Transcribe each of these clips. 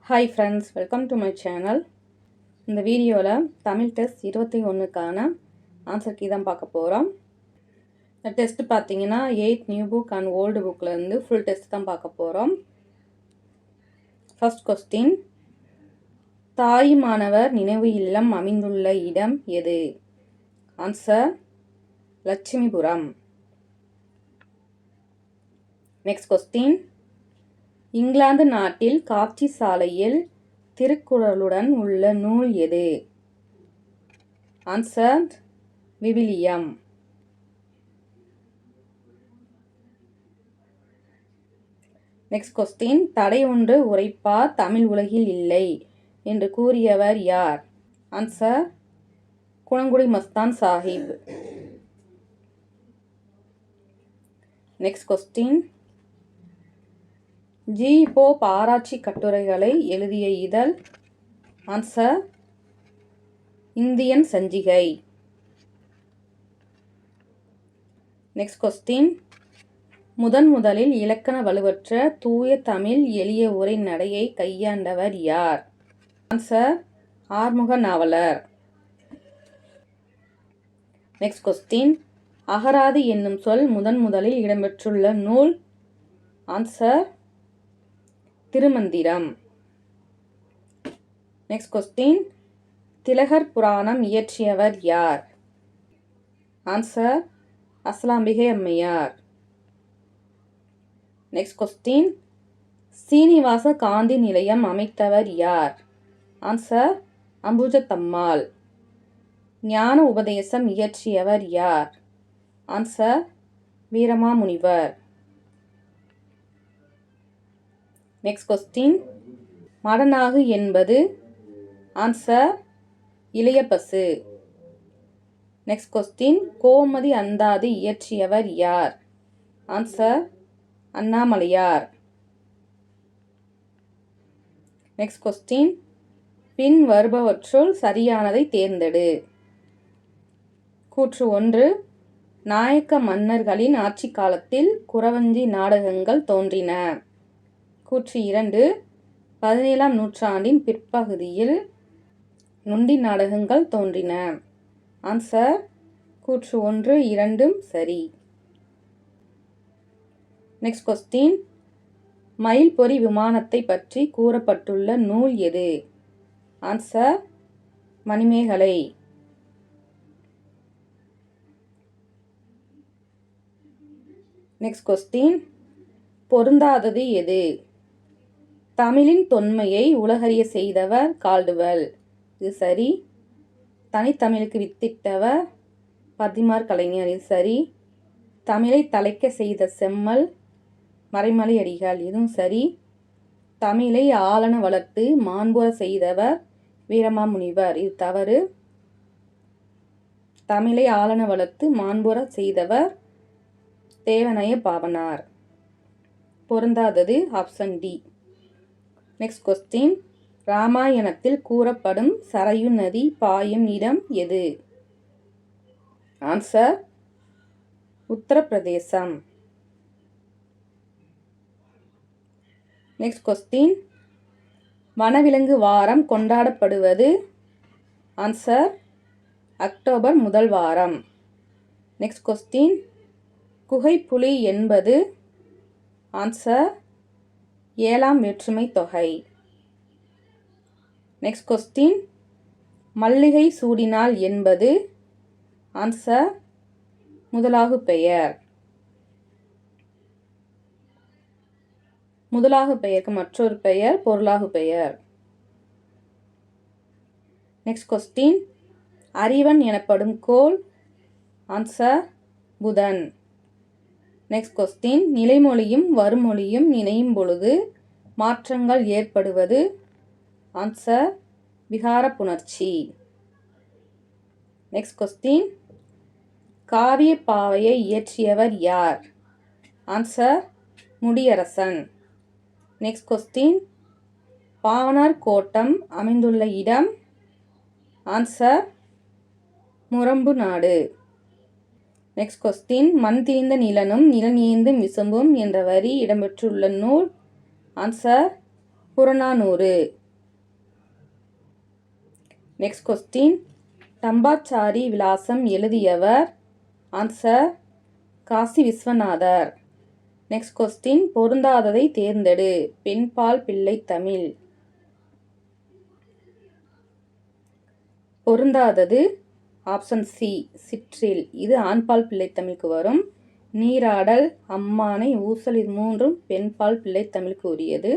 Hi friends, welcome to my channel. இந்த வீடியோவில் Tamil test 21க்கான ஆன்சர் கீ தான் பார்க்க போகிறோம். இந்த டெஸ்ட் பார்த்தீங்கன்னா 8th new book and old புக்லேருந்து ஃபுல் டெஸ்ட் தான் பார்க்க போகிறோம். ஃபர்ஸ்ட் கொஸ்டின், தாயுமானவர் நினைவு இல்லம் அமைந்துள்ள இடம் எது? Answer Lakshmipuram. Next question, England நாட்டில் காட்சி சாலையில் திருக்குறளுடன் உள்ள நூல் எது? ஆன்சர் விவிலியம். நெக்ஸ்ட் கொஸ்டின், தடை ஒன்று உரைப்பார் தமிழ் உலகில் இல்லை என்று கூறியவர் யார்? Answer Gunangudi Masthan Sahib. Next question, G. Pope ஆராய்ச்சி கட்டுரைகளை எழுதிய இதழ்? ஆன்சர் இந்தியன் சஞ்சிகை. நெக்ஸ்ட் கொஸ்டின், முதலில் இலக்கண வலுவற்ற தூய தமிழ் எளிய உரை நடையை கையாண்டவர் யார்? ஆன்சர் ஆறுமுக நாவலர். நெக்ஸ்ட் கொஸ்டின், அகராதி என்னும் சொல் முதலில் இடம்பெற்றுள்ள நூல்? ஆன்சர் திருமந்திரம். நெக்ஸ்ட் கொஸ்டின், திலகர் புராணம் இயற்றியவர் யார்? ஆன்சர் அஸ்லாம்பிகை அம்மையார். நெக்ஸ்ட் கொஸ்டின், சீனிவாச காந்தி நிலையம் அமைத்தவர் யார்? ஆன்சர் அம்புஜத்தம்மாள். ஞான உபதேசம் இயற்றியவர் யார்? ஆன்சர் வீரமாமுனிவர். நெக்ஸ்ட் கொஸ்டின், மடநாகு என்பது? ஆன்சர் இளையபசு. நெக்ஸ்ட் கொஸ்டின், கோமதி அந்தாதி இயற்றியவர் யார்? ஆன்சர் அண்ணாமலையார். நெக்ஸ்ட் கொஸ்டின், பின் வருபவற்றுள் சரியானதை தேர்ந்தெடு. கூற்று 1, நாயக்க மன்னர்களின் ஆட்சி காலத்தில் குறவஞ்சி நாடகங்கள் தோன்றின. கூற்று 2, 17ஆம் நூற்றாண்டின் பிற்பகுதியில் நொண்டி நாடகங்கள் தோன்றின. ஆன்சர் கூற்று 1, 2 சரி. நெக்ஸ்ட் கொஸ்டின், மயில்பொறி விமானத்தை பற்றி கூறப்பட்டுள்ள நூல் எது? ஆன்சர் மணிமேகலை. நெக்ஸ்ட் கொஸ்டின், பொருந்தாதது எது? தமிழின் தொன்மையை உலகறிய செய்தவர் கால்டுவெல். இது சரி. தனித்தமிழுக்கு வித்திட்டவர் பத்திமார் கலைஞர். இது சரி. தமிழை தலைக்க செய்த செம்மல் மறைமலை அடிகள். இதுவும் சரி. தமிழை ஆளன வளர்த்து மாண்புற செய்தவர் வீரமாமுனிவர். இது தவறு. தமிழை ஆளன வளர்த்து மாண்புற செய்தவர் தேவநய பாவனார். பொருந்தாதது ஆப்ஷன் டி. நெக்ஸ்ட் கொஸ்டின், ராமாயணத்தில் கூறப்படும் சரயு நதி பாயும் இடம் எது? ஆன்சர் உத்தரப்பிரதேசம். நெக்ஸ்ட் கொஸ்டின், வனவிலங்கு வாரம் கொண்டாடப்படுவது? ஆன்சர் அக்டோபர் முதல் வாரம். நெக்ஸ்ட் கொஸ்டின், குகைப்புலி என்பது? ஆன்சர் 7ஆம் வேற்றுமை தொகை. நெக்ஸ்ட் கொஸ்டின், மல்லிகை சூடினாள் என்பது? ஆன்சர் முதலாகு பெயர். முதலாகு பெயருக்கு மற்றொரு பெயர் பொருளாகு பெயர். நெக்ஸ்ட் கொஸ்டின், அறிவன் எனப்படும் கோள்? ஆன்சர் புதன். நெக்ஸ்ட் கொஸ்டின், நிலைமொழியும் வருமொழியும் இணையும் பொழுது மாற்றங்கள் ஏற்படுவது? ஆன்சர் விகார புணர்ச்சி. நெக்ஸ்ட் கொஸ்டின், காவிய பாவையை இயற்றியவர் யார்? Answer Mudiyarasan. Next question, Pavanar கோட்டம் அமைந்துள்ள இடம்? ஆன்சர் முரம்பு நாடு. நெக்ஸ்ட் கொஸ்டின், மண் தீர்ந்த நிலனும் நிலன் ஏந்தும் விசும்பும் என்ற வரி இடம்பெற்றுள்ள நூல்? Answer Purananuru. Next question Dambachari Vilasam எழுதியவர்? Answer Kasi Viswanathar. Next question பொருந்தாததை தேர்ந்தெடு. பெண்பால் பிள்ளை தமிழ். பொருந்தாதது ஆப்ஷன் சி சிற்றில். இது ஆண்பால் பிள்ளை தமிழுக்கு வரும். நீராடல், அம்மானை, ஊசல் இது மூன்றும் பெண்பால் பிள்ளை தமிழுக்கு உரியது.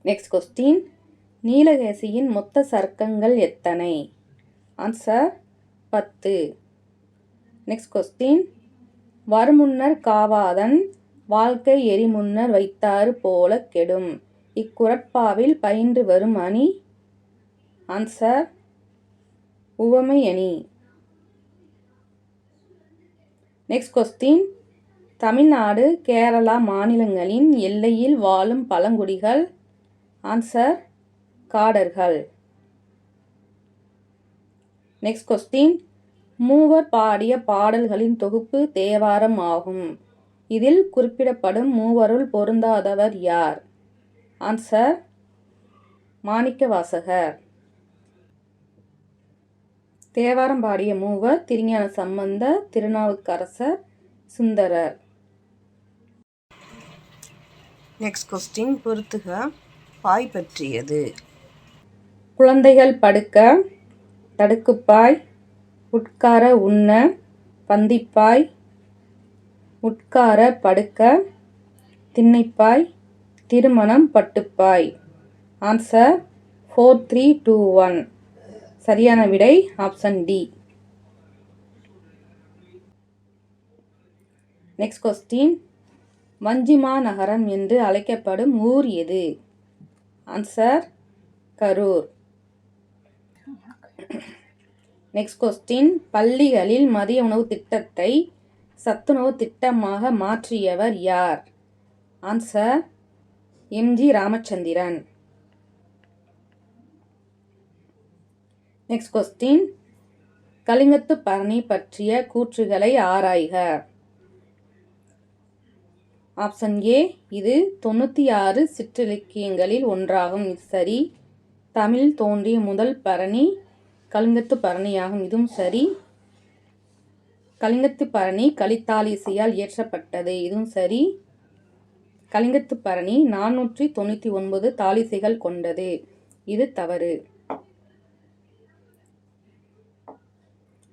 நெக்ஸ்ட் கொஸ்டின் நீலகேசியின் மொத்த சர்க்கங்கள் எத்தனை? ஆன்சர் 10. நெக்ஸ்ட் கொஸ்டின் வருமுன்னர் காவாதன் வாழ்க்கை எரிமுன்னர் வைத்தாறு போல கெடும். இக்குறட்பாவில் பயின்று வரும் அணி? ஆன்சர் உவமை அணி. நெக்ஸ்ட் கொஸ்டின் தமிழ்நாடு கேரளா மாநிலங்களின் எல்லையில் வாழும் பழங்குடிகள்? ஆன்சர் காடர்கள். நெக்ஸ்ட் கொஸ்டின் மூவர் பாடிய பாடல்களின் தொகுப்பு தேவாரம் ஆகும். இதில் குறிப்பிடப்படும் மூவருள் பொருந்தாதவர் யார்? ஆன்சர் மாணிக்கவாசகர். தேவாரம் பாடிய மூவர் திருஞான சம்பந்தர், திருநாவுக்கரசர், சுந்தரர். நெக்ஸ்ட் கொஸ்டின் பொறுத்துக. பாய் பற்றியது. குழந்தைகள் படுக்க தடுக்குப்பாய், உட்கார உண்ண பந்திப்பாய், உட்கார படுக்க திண்ணைப்பாய், திருமணம் பட்டுப்பாய். ஆன்சர் 4, 3, 2, 1. சரியான விடை option D. Next question Vanjima நகரம் என்று அழைக்கப்படும் ஊர் எது? ஆன்சர் கரூர். நெக்ஸ்ட் கொஸ்டின் பள்ளிகளில் மதிய உணவு திட்டத்தை சத்துணவு திட்டமாக மாற்றியவர் யார்? Answer MG. Ramachandran. Next question Kalingathu Parani பற்றிய கூற்றுகளை ஆராய்க. ஆப்ஷன் ஏ இது 96 சிற்றிலக்கியங்களில் ஒன்றாகும். இது சரி. தமிழில் தோன்றிய முதல் பரணி கலிங்கத்து பரணியாகும். இதுவும் சரி. கலிங்கத்து பரணி கலித்தாலிசையால் இயற்றப்பட்டது. இதுவும் சரி. கலிங்கத்து பரணி 499 தாலிசைகள் கொண்டது. இது தவறு.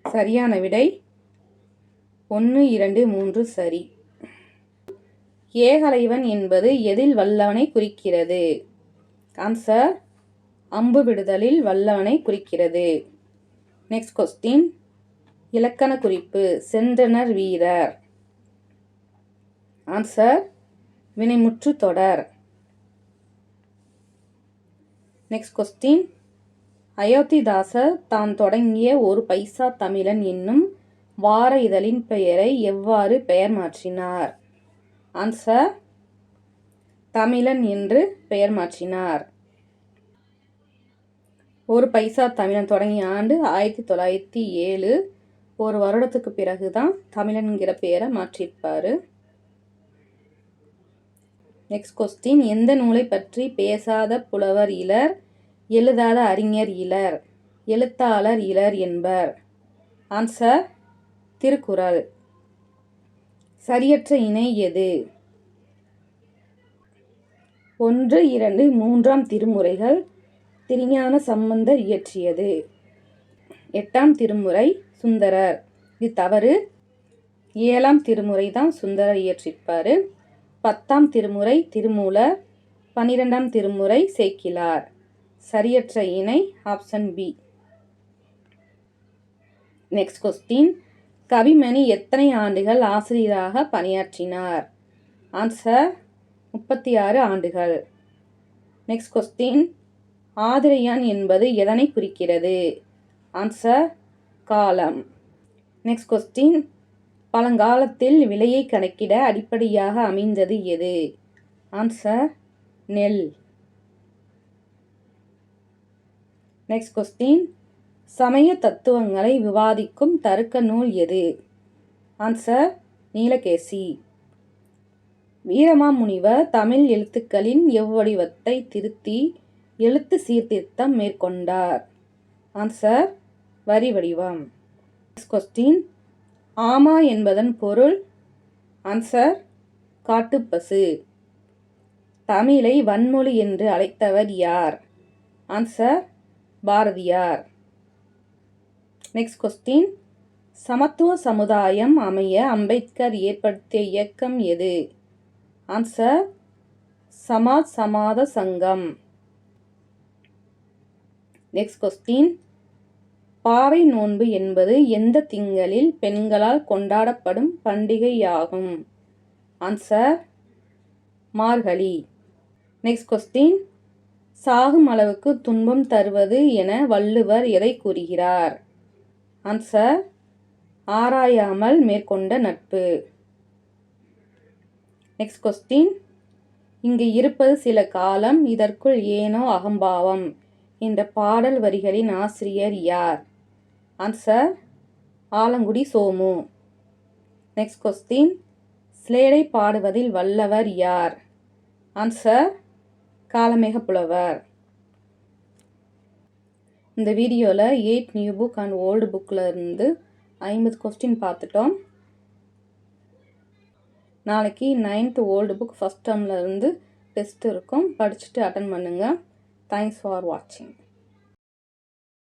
சரியான விடை 1, 2, 3 சரி. ஏகலைவன் என்பது எதில் வல்லவனை குறிக்கிறது? ஆன்சர் அம்பு விடுதலில் வல்லவனை குறிக்கிறது. நெக்ஸ்ட் கொஸ்டின் இலக்கண குறிப்பு சென்றனர் வீரர். ஆன்சர் வினைமுற்று தொடர். நெக்ஸ்ட் கொஸ்டின் அயோத்திதாசர் தான் தொடங்கிய ஒரு பைசா தமிழன் என்னும் வார இதழின் பெயரை எவ்வாறு பெயர் மாற்றினார்? ஆன்சர் தமிழன் என்று பெயர் மாற்றினார். ஒரு பைசா தமிழன் தொடங்கிய ஆண்டு 1907. ஒரு வருடத்துக்கு பிறகுதான் தமிழன்கிற பெயரை மாற்றியிருப்பாரு. நெக்ஸ்ட் கொஸ்டின் எந்த நூலை பற்றி பேசாத புலவர் இலர், எழுதாத அறிஞர் இலர், எழுத்தாளர் இலர் என்பர்? ஆன்சர் திருக்குறள். சரியற்ற இணை எது? 1, 2, 3ஆம் திருமுறைகள் திருஞான சம்பந்தர் இயற்றியது. 8ஆம் திருமுறை சுந்தரர். இது தவறு. 7ஆம் திருமுறை தான் சுந்தரர் இயற்றிருப்பாரு. 10ஆம் திருமுறை திருமூலர், 12ஆம் திருமுறை சேக்கிழார். சரியற்ற இணை ஆப்ஷன் பி. நெக்ஸ்ட் கொஸ்டின் கவிமணி எத்தனை ஆண்டுகள் ஆசிரியராக பணியாற்றினார்? ஆன்சர் 36 ஆண்டுகள். நெக்ஸ்ட் கொஸ்டின் ஆதிரையான் என்பது எதனை குறிக்கிறது? ஆன்சர் காலம். நெக்ஸ்ட் கொஸ்டின் பழங்காலத்தில் விலையை கணக்கிட அடிப்படையாக அமைந்தது எது? ஆன்சர் நெல். நெக்ஸ்ட் கொஸ்டின் சமய தத்துவங்களை விவாதிக்கும் தருக்க நூல் எது? ஆன்சர் நீலகேசி. வீரமாமுனிவர் தமிழ் எழுத்துக்களின் எவ்வடிவத்தை திருத்தி எழுத்து சீர்திருத்தம் மேற்கொண்டார்? ஆன்சர் வரி வடிவம். Next question. ஆமா என்பதன் பொருள்? ஆன்சர் காட்டுப்பசு. தமிழை வன்மொழி என்று அழைத்தவர் யார்? ஆன்சர் பாரதியார். Next question. சமத்துவ சமுதாயம் அமைய அம்பேத்கர் ஏற்படுத்திய இயக்கம் எது? Answer Samaj Samatha Sangam. Next question. பாவை நோன்பு என்பது எந்த திங்களில் பெண்களால் கொண்டாடப்படும் பண்டிகையாகும்? ஆன்சர் மார்கழி. Next question. சாகும் அளவுக்கு துன்பம் தருவது என வள்ளுவர் எதை கூறுகிறார்? ஆன்சர் ஆராயாமல் மேற்கொண்ட நட்பு. Next question. இங்கு இருப்பது சில காலம், இதற்குள் ஏனோ அகம்பாவம் என்ற பாடல் வரிகளின் ஆசிரியர் யார்? Answer Alangudi Somu. Next question. ஸ்லேடை பாடுவதில் வல்லவர் யார்? ஆன்சர் காளமேக புலவர். இந்த வீடியோவில் 8 நியூ புக் அண்ட் ஓல்டு புக்கில் இருந்து 50 கொஸ்டின் பார்த்துட்டோம். நாளைக்கு 9th ஓல்டு புக் ஃபஸ்ட் டேர்மில் இருந்து டெஸ்ட் இருக்கும். படிச்சுட்டு அட்டன் பண்ணுங்கள். தேங்க்ஸ் ஃபார் வாட்சிங்.